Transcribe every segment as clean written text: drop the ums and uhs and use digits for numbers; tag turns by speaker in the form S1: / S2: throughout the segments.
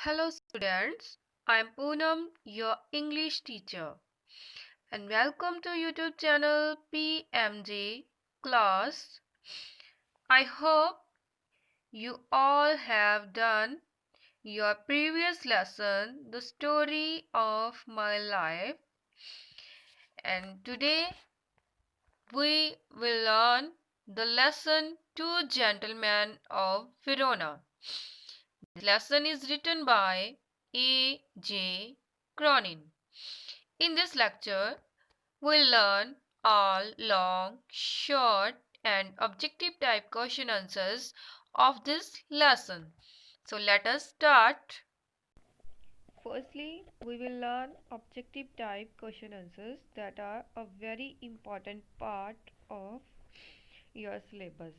S1: Hello students, I'm Poonam, your English teacher, and welcome to YouTube channel PMJ class. I hope you all have done your previous lesson, The Story of My Life, and today we will learn the lesson Two Gentlemen of Verona. The lesson is written by A. J. Cronin. In this lecture, we'll learn all long, short, and objective type question answers of this lesson. So let us start. Firstly, we will learn objective type question answers that are a very important part of your syllabus.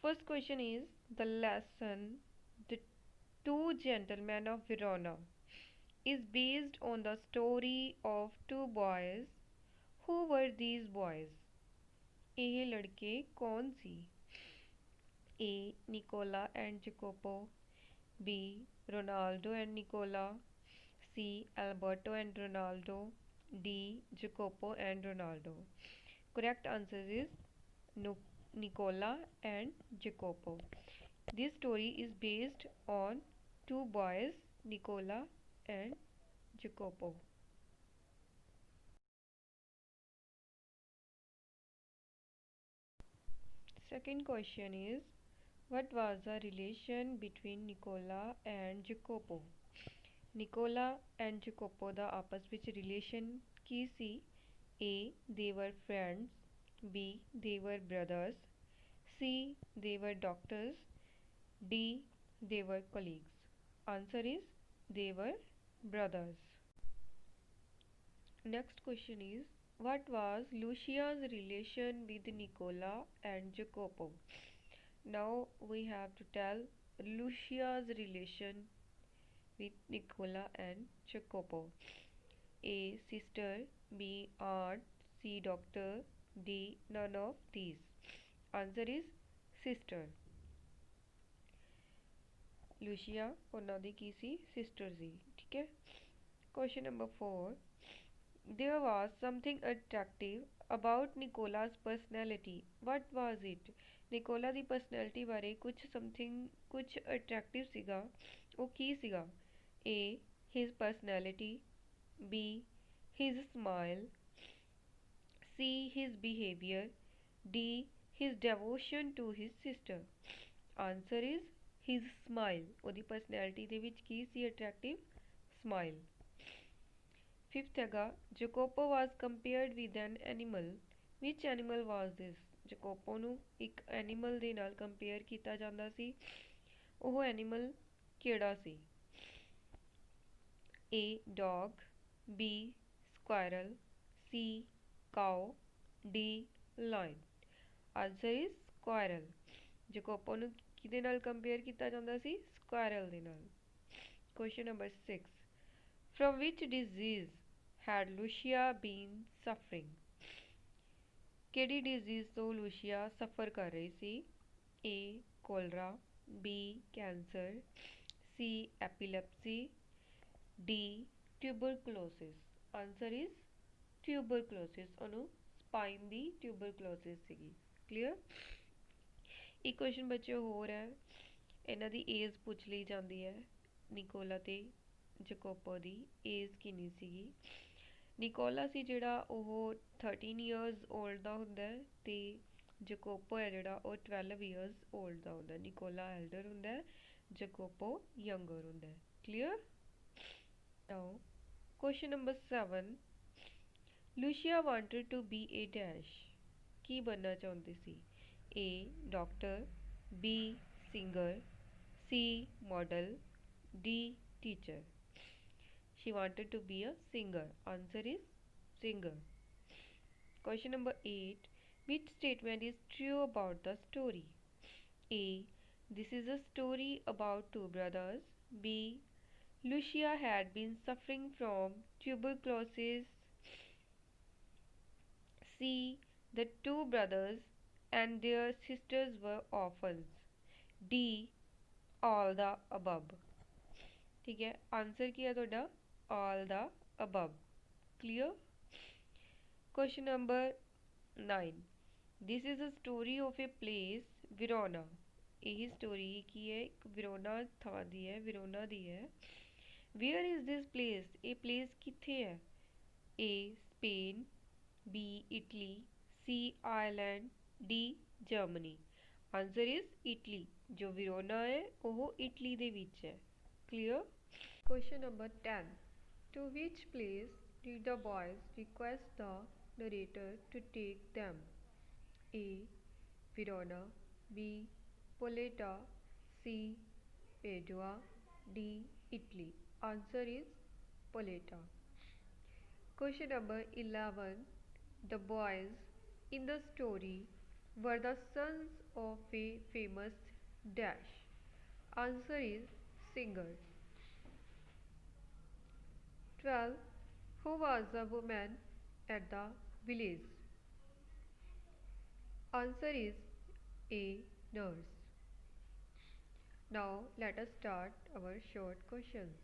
S1: First question is the lesson The Two Gentlemen of Verona is based on the story of two boys. Who were these boys? ਇਹ ਲੜਕੇ ਕੌਣ ਸੀ? A. Nicola and Jacopo. B. Ronaldo and Nicola. C. Alberto and Ronaldo. D. Jacopo and Ronaldo. Correct answer is Nicola and Jacopo. This story is based on two boys, Nicola and Jacopo. Second question is, what was the relation between Nicola and Jacopo? Nicola and Jacopo ਦਾ ਆਪਸ ਵਿੱਚ relation Ki C? A. They were friends. B. They were brothers. C. They were doctors. D. They were colleagues. Answer is they were brothers. Next question is, what was Lucia's relation with Nicola and Jacopo? Now we have to tell Lucia's relation with Nicola and Jacopo. A. Sister. B. Aunt. C. Doctor. D. None of these. Answer is sister. Lucia ਉਹਨਾਂ ਦੀ ਕੀ ਸੀ? Sister ਸੀ. ਠੀਕ ਹੈ. Question number 4. There was something attractive about Nicola's personality. What was it? Nicola the personality ਬਾਰੇ ਕੁਝ attractive ਸੀਗਾ. ਉਹ ਕੀ ਸੀਗਾ? A. His personality. B. His smile. C. His behavior. D. His devotion to his sister. Answer is his smile. ਉਹਦੀ personality ਦੇ ਵਿੱਚ ਕੀ ਸੀ attractive? Smile. Fifth ਹੈਗਾ, Jacopo was compared with an animal. Which animal was this? Jacopo ਨੂੰ ਇੱਕ animal ਦੇ ਨਾਲ compare ਕੀਤਾ ਜਾਂਦਾ ਸੀ. ਉਹ animal ਕਿਹੜਾ ਸੀ? A. Dog. B. Squirrel. C. Cow. D. Lion. Answer is squirrel. Jacopo ਨੂੰ ਕਿਹਦੇ ਨਾਲ compare ਕੀਤਾ ਜਾਂਦਾ ਸੀ? Squirrel ਦੇ ਨਾਲ. Question number 6. From which disease had Lucia been suffering? ਕਿਹੜੀ disease ਤੋਂ Lucia suffer ਕਰ ਰਹੀ ਸੀ? A. Cholera. B. Cancer. C. Epilepsy. D. Tuberculosis. Answer is tuberculosis. ਉਹਨੂੰ spine ਦੀ tuberculosis ਸੀਗੀ. Clear? ਇੱਕ question ਬੱਚੇ ਹੋਰ ਹੈ. ਇਹਨਾਂ ਦੀ age ਪੁੱਛ ਲਈ ਜਾਂਦੀ ਹੈ. ਨਿਕੋਲਾ ਤੇ ਜਕੋਪੋ ਦੀ ਏਜ ਕਿੰਨੀ ਸੀਗੀ? ਨਿਕੋਲਾ ਸੀ ਜਿਹੜਾ ਉਹ 13 years old ਦਾ ਹੁੰਦਾ ਤੇ ਜਕੋਪੋ ਹੈ ਜਿਹੜਾ ਉਹ 12 years old ਦਾ ਹੁੰਦਾ. ਨਿਕੋਲਾ ਐਲਡਰ ਹੁੰਦਾ, ਜਕੋਪੋ ਯੰਗਰ ਹੁੰਦਾ. ਕਲੀਅਰ? Now question number 7. ਲੂਸ਼ੀਆ wanted to be a dash. ਕੀ ਬਣਨਾ ਚਾਹੁੰਦੀ ਸੀ? A. Doctor. B. Singer. C. Model. D. Teacher. She wanted to be a singer. Answer is singer. Question number 8. Which statement is true about the story? A. This is a story about two brothers. B. Lucia had been suffering from tuberculosis. C. The two brothers and their sisters were orphans. D. All the above. ठीक है, answer की है ਤੁਹਾਡਾ all the above। clear। question number 9। this is a story of a place Verona। यही story की है एक Verona ਥਾਂ ਦੀ ਹੈ, Verona ਦੀ ਹੈ। where is this place? ਇਹ place ਕਿੱਥੇ ਹੈ? A Spain, B Italy, C Ireland, D Germany। Answer is Italy. जो विरोना है वो इटली ਦੇ ਵਿੱਚ ਹੈ। clear। question number 10। to which place did the boys request the narrator to take them? A Verona, B Poleta, C Padua, D Italy। answer is Poleta। question number 11। the boys in the story were the sons of a famous dash। answer is singer। 12। who was the woman at the village? answer is a nurse। now let us start our short questions।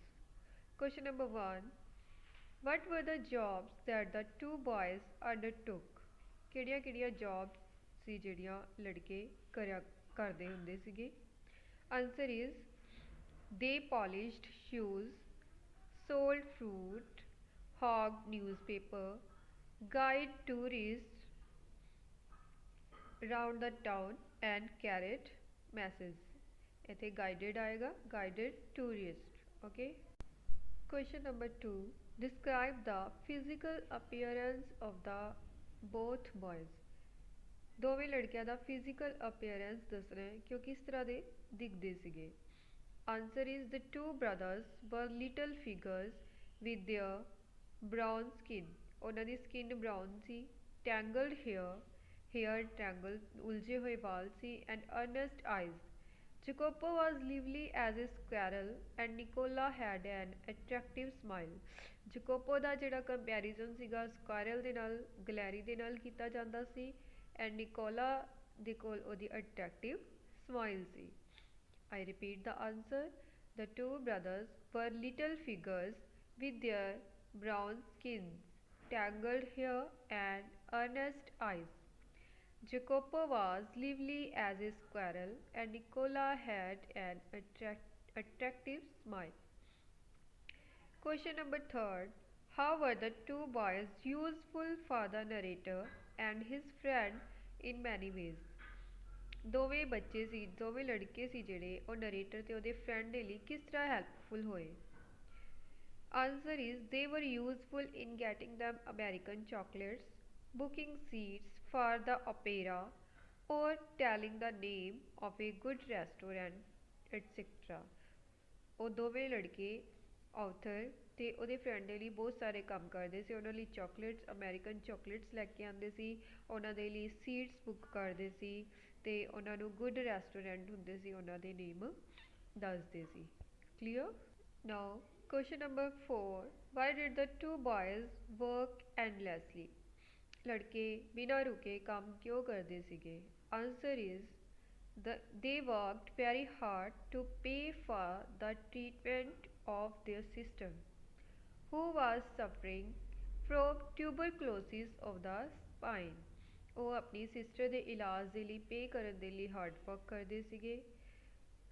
S1: question number 1। what were the jobs that the two boys undertook? ਕਿਹੜੀਆਂ jobs ਸੀ ਜਿਹੜੀਆਂ ਲੜਕੇ ਕਰਦੇ ਹੁੰਦੇ ਸੀਗੇ? answer is they polished shoes, sold fruit, hogged newspaper, guide tourists around the town and carried messages। ਇੱਥੇ guided आएगा, guided tourist। okay। question number 2। describe the physical appearance of the both boys। ਦੋਵੇਂ ਲੜਕਿਆਂ ਦਾ physical appearance ਦੱਸਣਾ ਹੈ ਕਿ ਉਹ ਕਿਸ ਤਰ੍ਹਾਂ ਦੇ ਦਿਖਦੇ ਸੀਗੇ। answer is the two brothers were little figures with their brown skin। ਉਹਨਾਂ ਦੀ skin brown ਸੀ। tangled hair tangled ਉਲਝੇ ਹੋਏ ਵਾਲ ਸੀ and earnest eyes। Jacopo was lively as a squirrel and Nicola had an attractive smile। Jacopo ਦਾ ਜਿਹੜਾ comparison ਸੀਗਾ squirrel ਦੇ ਨਾਲ gallery ਦੇ ਨਾਲ ਕੀਤਾ ਜਾਂਦਾ ਸੀ and Nicola ਦੇ ਕੋਲ ਉਹਦੀ attractive smile C. I repeat the answer। the two brothers were little figures with their brown skins, tangled hair and earnest eyes। Jacopo was lively as a squirrel and Nicola had an attractive smile। question number 3। how were the two boys useful for the narrator and his friend in many ways? ਦੋਵੇਂ ਬੱਚੇ ਸੀ, ਦੋਵੇਂ ਲੜਕੇ ਸੀ ਜਿਹੜੇ ਉਹ narrator ਤੇ ਉਹਦੇ friend ਦੇ ਲਈ ਕਿਸ ਤਰ੍ਹਾਂ ਹੈਲਪਫੁਲ ਹੋਏ? answer is they were useful in getting them American chocolates, booking seats for the opera or telling the name of a good restaurant etc। ਉਹ ਦੋਵੇਂ ਲੜਕੇ ਆਥਰ ਤੇ ਉਹਦੇ ਫਰੈਂਡ ਦੇ ਲਈ ਬਹੁਤ ਸਾਰੇ ਕੰਮ ਕਰਦੇ ਸੀ। ਉਹਨਾਂ ਲਈ ਚਾਕਲੇਟਸ ਅਮਰੀਕਨ ਚਾਕਲੇਟਸ ਲੈ ਕੇ ਆਉਂਦੇ ਸੀ, ਉਹਨਾਂ ਦੇ ਲਈ ਸੀਟਸ ਬੁੱਕ ਕਰਦੇ ਸੀ ਤੇ ਉਹਨਾਂ ਨੂੰ ਗੁੱਡ ਰੈਸਟੋਰੈਂਟ ਹੁੰਦੇ ਸੀ ਉਹਨਾਂ ਦੇ ਨੇਮ ਦੱਸਦੇ ਸੀ। Clear. Now question number 4। why did the two boys work endlessly? ਲੜਕੇ ਬਿਨਾਂ ਰੁਕੇ ਕੰਮ ਕਿਉਂ ਕਰਦੇ ਸੀਗੇ? answer is they worked very hard to pay for the treatment of their sister who was suffering from tuberculosis of the spine। ਉਹ ਆਪਣੀ sister ਦੇ ਇਲਾਜ ਦੇ ਲਈ ਪੇ ਕਰਨ ਦੇ ਲਈ ਹਾਰਡ ਵਰਕ ਕਰਦੇ ਸੀਗੇ।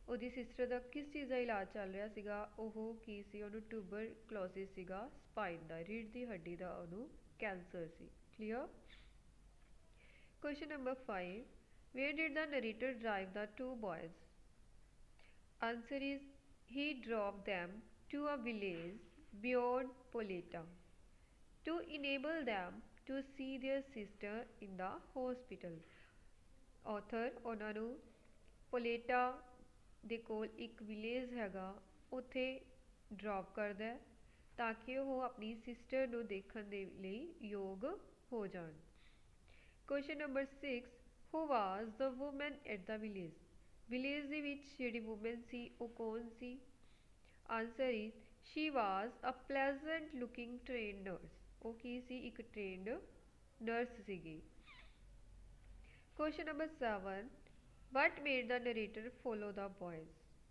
S1: ਉਹਦੀ ਸਿਸਟਰ ਦਾ ਕਿਸ ਚੀਜ਼ ਦਾ ਇਲਾਜ ਚੱਲ ਰਿਹਾ ਸੀਗਾ? ਉਹ ਕੀ ਸੀ? ਉਹਨੂੰ ਟਿਊਬਰਕਲੋਸਿਸ ਸੀਗਾ, ਸਪਾਈਨ ਦਾ, ਰੀੜ੍ਹ ਦੀ ਹੱਡੀ ਦਾ ਉਹਨੂੰ cancer C. Clear. question number 5। where did the narrator drive the two boys? answer is he drove them to a village beyond Poleta to enable them to see their sister in the hospital। author ਉਹਨਾਂ ਨੂੰ ਪੋਲੇਟਾ ਦੇ ਕੋਲ ਇੱਕ village ਹੈਗਾ ਉੱਥੇ drop ਕਰਦਾ ਤਾਂ ਕਿ ਉਹ ਆਪਣੀ ਸਿਸਟਰ ਨੂੰ ਦੇਖਣ ਦੇ ਲਈ ਯੋਗ ਹੋ ਜਾਣ। question number 6। who was the woman at the village? Village ਦੇ ਵਿੱਚ ਜਿਹੜੀ ਵੂਮਨ ਸੀ ਉਹ ਕੌਣ ਸੀ? answer is she was a pleasant looking trained nurse। ਉਹ ਕੀ ਸੀ? ਇੱਕ trained nurse ਸੀਗੀ। question number 7। what made the narrator follow the boys?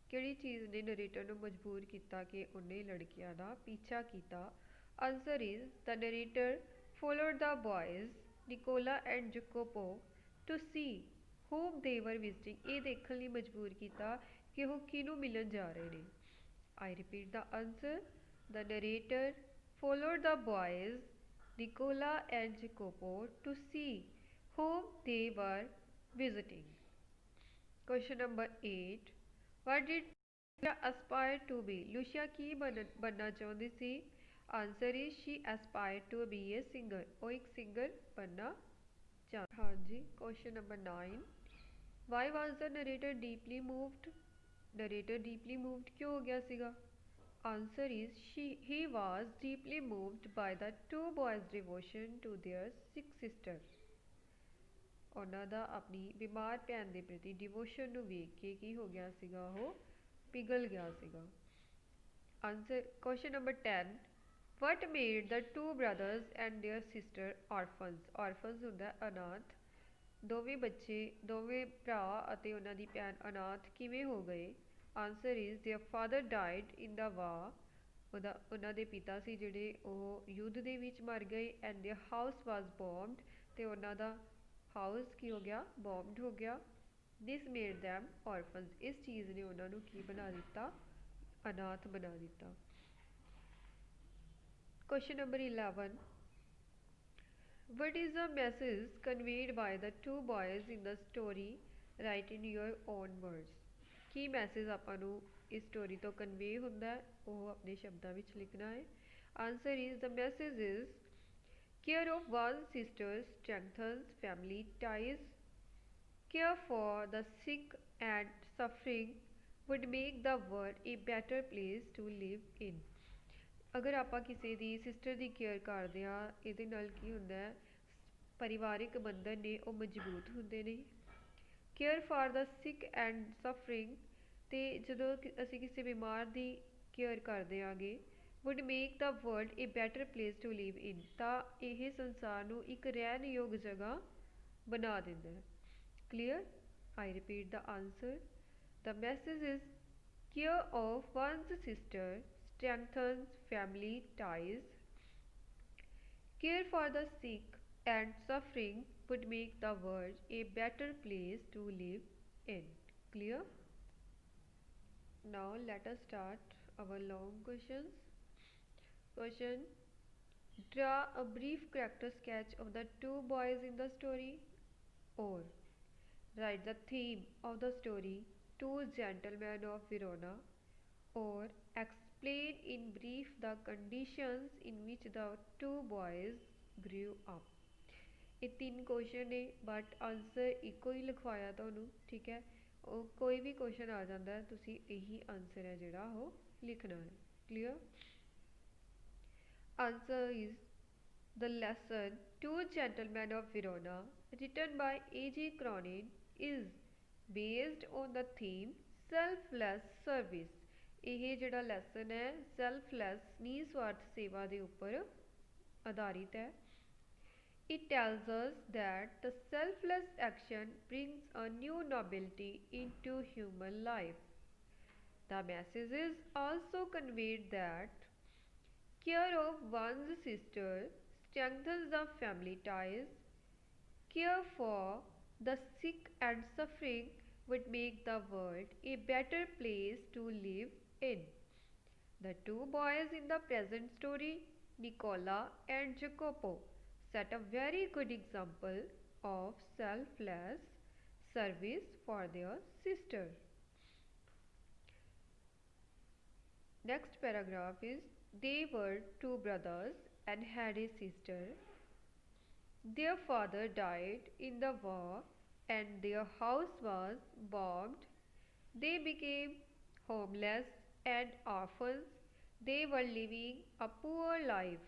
S1: ਕਿਹੜੀ ਚੀਜ਼ ਨੇ ਨਰੇਟਰ ਨੂੰ ਮਜਬੂਰ ਕੀਤਾ ਕਿ ਉਹਨੇ ਲੜਕੀਆਂ ਦਾ ਪੀਛਾ ਕੀਤਾ? Answer is the narrator followed the boys Nicola and Jacopo to see whom they were visiting। ਇਹ ਦੇਖਣ ਲਈ ਮਜਬੂਰ ਕੀਤਾ ਕਿ ਉਹ ਕਿਹਨੂੰ ਮਿਲਣ ਜਾ ਰਹੇ ਨੇ। I repeat the answer, the narrator followed the boys Nicola and Jacopo to see whom they were visiting। Question number 8, what did Lucia aspire to be? Lucia ਕੀ बनना ਚਾਹੁੰਦੀ ਸੀ? Answer is she aspired to be a singer। ਉਹ ਇੱਕ singer बनना ਚਾਹੁੰਦੀ। ਹਾਂਜੀ। Question number 9, why was the narrator deeply moved? Narrator deeply moved क्यों हो गया सीगा? Answer is he was deeply moved by the two boys' devotion to their sick sister। ਉਹਨਾਂ ਦਾ ਆਪਣੀ ਬਿਮਾਰ ਭੈਣ ਦੇ ਪ੍ਰਤੀ ਡਿਵੋਸ਼ਨ ਨੂੰ ਵੇਖ ਕੇ ਕੀ ਹੋ ਗਿਆ ਸੀਗਾ, ਉਹ ਪਿਘਲ ਗਿਆ ਸੀਗਾ। Answer question number 10, what made the two brothers and their sister orphans? orphans ਹੁੰਦਾ ਅਨਾਥ। ਦੋਵੇਂ ਭਰਾ ਅਤੇ ਉਹਨਾਂ ਦੀ ਭੈਣ ਅਨਾਥ ਕਿਵੇਂ ਹੋ ਗਏ? Answer is their father died in the war। ਉਹਨਾਂ ਦੇ ਪਿਤਾ ਸੀ ਜਿਹੜੇ ਉਹ ਯੁੱਧ ਦੇ ਵਿੱਚ ਮਰ ਗਏ। and their house was bombed ਤੇ ਉਹਨਾਂ ਦਾ ਹਾਊਸ ਕੀ ਹੋ ਗਿਆ? ਬੌਮਡ ਹੋ ਗਿਆ। ਦਿਸ ਮੇਡ them orphans। ਇਸ ਚੀਜ਼ ਨੇ ਉਹਨਾਂ ਨੂੰ ਕੀ ਬਣਾ ਦਿੱਤਾ? ਅਨਾਥ ਬਣਾ ਦਿੱਤਾ। Question number 11, what is the message conveyed by the two boys in the story? write in your own words। Ki message ਆਪਾਂ ਨੂੰ ਇਸ ਸਟੋਰੀ ਤੋਂ ਕਨਵੇ ਹੁੰਦਾ ਹੈ, ਉਹ ਆਪਣੇ ਸ਼ਬਦਾਂ ਵਿੱਚ ਲਿਖਣਾ ਹੈ। Answer is the message is care of one's sister strengthens family ties। Care for the sick and suffering would make the world a better place to live in। ਅਗਰ ਆਪਾਂ ਕਿਸੇ ਦੀ ਸਿਸਟਰ ਦੀ ਕੇਅਰ ਕਰਦੇ ਹਾਂ, ਇਹਦੇ ਨਾਲ ਕੀ ਹੁੰਦਾ ਹੈ? ਪਰਿਵਾਰਿਕ ਬੰਧਨ ਨੇ ਉਹ ਮਜ਼ਬੂਤ ਹੁੰਦੇ ਨੇ। Care for the sick and suffering, ਅਤੇ ਜਦੋਂ ਅਸੀਂ ਕਿਸੇ ਬਿਮਾਰ ਦੀ ਕੇਅਰ ਕਰਦੇ ਆਂਗੇ, would make the world a better place to live in, ਤਾਂ ਇਹ ਸੰਸਾਰ ਨੂੰ ਇੱਕ ਰਹਿਣਯੋਗ ਜਗ੍ਹਾ ਬਣਾ ਦਿੰਦਾ ਹੈ। Clear? I repeat the answer, the message is care of one's sister strengthens family ties। Care for the sick and suffering would make the world a better place to live in। Clear? Now let us start our long questions। Question, draw a brief character sketch of the two boys in the story, or write the theme of the story, Two Gentlemen of Verona, or explain in brief the conditions in which the two boys grew up। ਇਹ ਤਿੰਨ question ਨੇ but answer ਇੱਕੋ ਹੀ ਲਿਖਵਾਇਆ ਤੁਹਾਨੂੰ, ਠੀਕ ਹੈ। ਉਹ ਕੋਈ ਵੀ question ਆ ਜਾਂਦਾ ਹੈ, ਤੁਸੀਂ ਇਹੀ ਆਨਸਰ ਹੈ ਜਿਹੜਾ ਉਹ ਲਿਖਣਾ ਹੈ। Clear? Answer is the lesson Two Gentlemen of Verona, written by A.J. Cronin, is based on the theme selfless service। ਇਹ ਜਿਹੜਾ ਲੈਸਨ ਹੈ ਸੈਲਫਲੈਸ ਨਿਸਵਾਰਥ ਸੇਵਾ ਦੇ ਉੱਪਰ ਆਧਾਰਿਤ ਹੈ। It tells us that the selfless action brings a new nobility into human life। The message is also conveyed that care of one's sister strengthens the family ties। Care for the sick and suffering would make the world a better place to live in। The two boys in the present story, Nicola and Jacopo, set a very good example of selfless service for their sister। Next paragraph is, they were two brothers and had a sister। Their father died in the war and their house was bombed। They became homeless and orphans। They were living a poor life।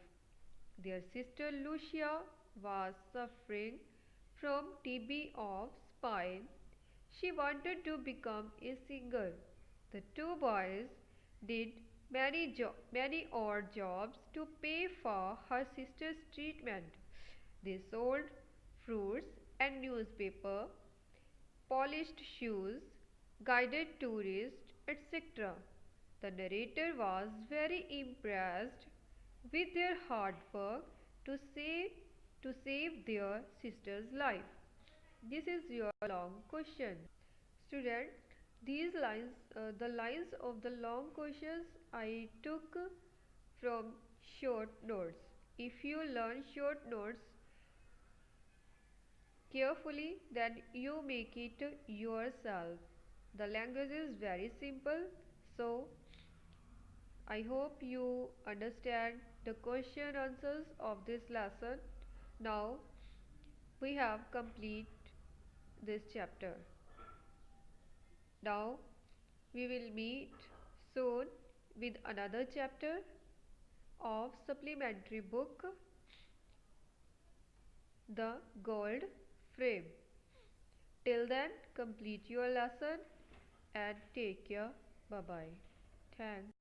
S1: Their sister Lucia was suffering from TB of spine। She wanted to become a singer। The two boys did many odd jobs to pay for her sister's treatment। They sold fruits and newspaper, polished shoes, guided tourists, etc. The narrator was very impressed with their hard work to save their sister's life. This is your long question. Student, the lines of the long questions I took from short notes. If you learn short notes carefully, then you make it yourself. The language is very simple, so I hope you understand the question answers of this lesson. Now we have complete this chapter. Now we will meet soon with another chapter of supplementary book, The Gold Frame. Till then, complete your lesson and take care. Bye bye. Thanks.